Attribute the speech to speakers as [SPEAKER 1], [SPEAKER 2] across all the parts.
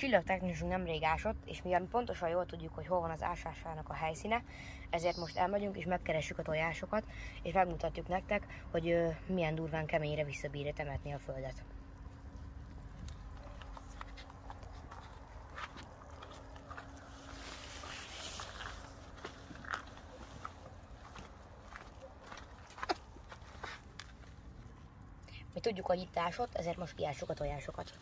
[SPEAKER 1] csillagtechnikusunk nemrég ásott, és mivel mi pontosan jól tudjuk, hogy hol van az ásásának a helyszíne, ezért most elmegyünk és megkeressük a tojásokat, és megmutatjuk nektek, hogy milyen durván keményre visszabírja temetni a földet. Mi tudjuk, hogy itt ásott, ezért most kiássuk a tojásokat.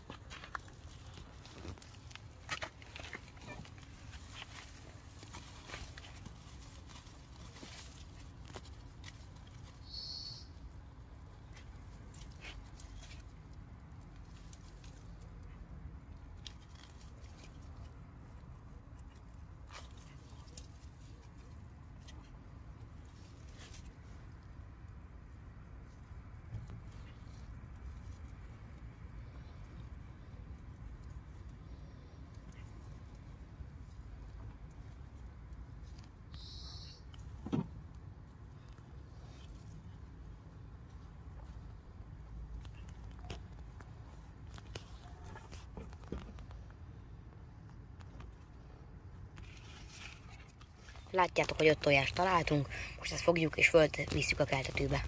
[SPEAKER 1] Látjátok, hogy 5 tojást találtunk, most ezt fogjuk és fölt visszük a keltetőbe.